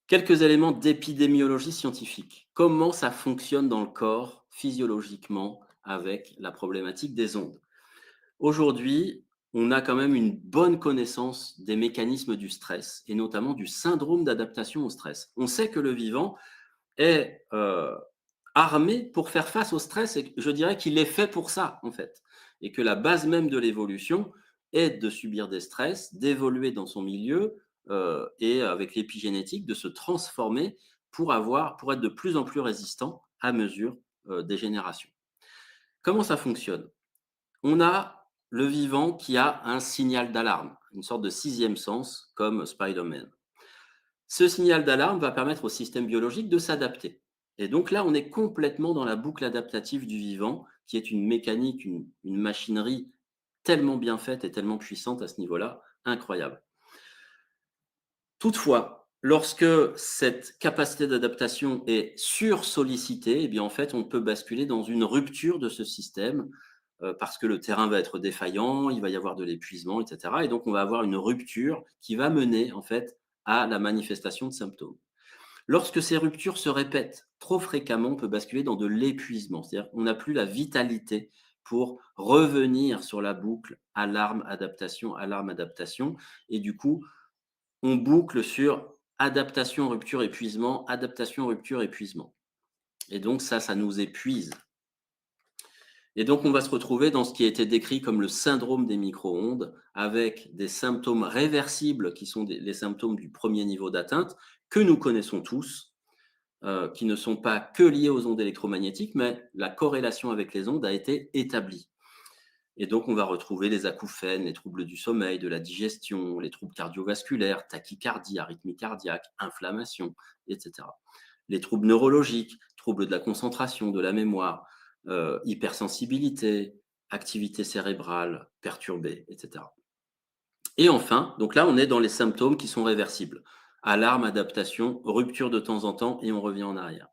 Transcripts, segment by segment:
Quelques éléments d'épidémiologie scientifique. Comment ça fonctionne dans le corps physiologiquement avec la problématique des ondes? Aujourd'hui, on a quand même une bonne connaissance des mécanismes du stress et notamment du syndrome d'adaptation au stress. On sait que le vivant est, armé pour faire face au stress et je dirais qu'il est fait pour ça, en fait, et que la base même de l'évolution est de subir des stress, d'évoluer dans son milieu, et avec l'épigénétique, de se transformer pour être de plus en plus résistant à mesure, des générations. Comment ça fonctionne? On a le vivant qui a un signal d'alarme, une sorte de sixième sens comme Spider-Man. Ce signal d'alarme va permettre au système biologique de s'adapter. Et donc là, on est complètement dans la boucle adaptative du vivant, qui est une mécanique, une machinerie tellement bien faite et tellement puissante à ce niveau-là, incroyable. Toutefois, lorsque cette capacité d'adaptation est sursollicitée, eh bien en fait, on peut basculer dans une rupture de ce système parce que le terrain va être défaillant, il va y avoir de l'épuisement, etc. Et donc, on va avoir une rupture qui va mener en fait à la manifestation de symptômes. Lorsque ces ruptures se répètent trop fréquemment, on peut basculer dans de l'épuisement, c'est-à-dire qu'on n'a plus la vitalité pour revenir sur la boucle alarme, adaptation, et du coup, on boucle sur adaptation, rupture, épuisement, adaptation, rupture, épuisement. Et donc ça nous épuise. Et donc on va se retrouver dans ce qui a été décrit comme le syndrome des micro-ondes, avec des symptômes réversibles qui sont les symptômes du premier niveau d'atteinte, que nous connaissons tous, qui ne sont pas que liés aux ondes électromagnétiques, mais la corrélation avec les ondes a été établie. Et donc, on va retrouver les acouphènes, les troubles du sommeil, de la digestion, les troubles cardiovasculaires, tachycardie, arythmie cardiaque, inflammation, etc. Les troubles neurologiques, troubles de la concentration, de la mémoire, hypersensibilité, activité cérébrale perturbée, etc. Et enfin, donc là, on est dans les symptômes qui sont réversibles. Alarme, adaptation, rupture de temps en temps et on revient en arrière.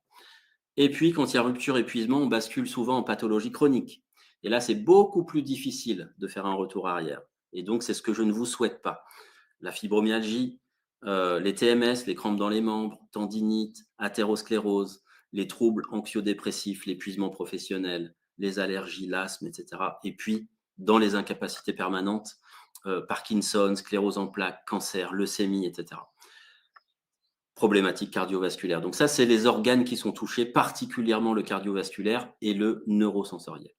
Et puis, quand il y a rupture, épuisement, on bascule souvent en pathologie chronique. Et là, c'est beaucoup plus difficile de faire un retour arrière. Et donc, c'est ce que je ne vous souhaite pas. La fibromyalgie, les TMS, les crampes dans les membres, tendinite, athérosclérose, les troubles anxio-dépressifs, l'épuisement professionnel, les allergies, l'asthme, etc. Et puis, dans les incapacités permanentes, Parkinson, sclérose en plaques, cancer, leucémie, etc. Problématiques cardiovasculaires. Donc ça, c'est les organes qui sont touchés, particulièrement le cardiovasculaire et le neurosensoriel.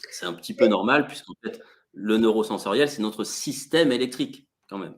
C'est un petit peu normal puisqu'en fait, le neurosensoriel, c'est notre système électrique quand même.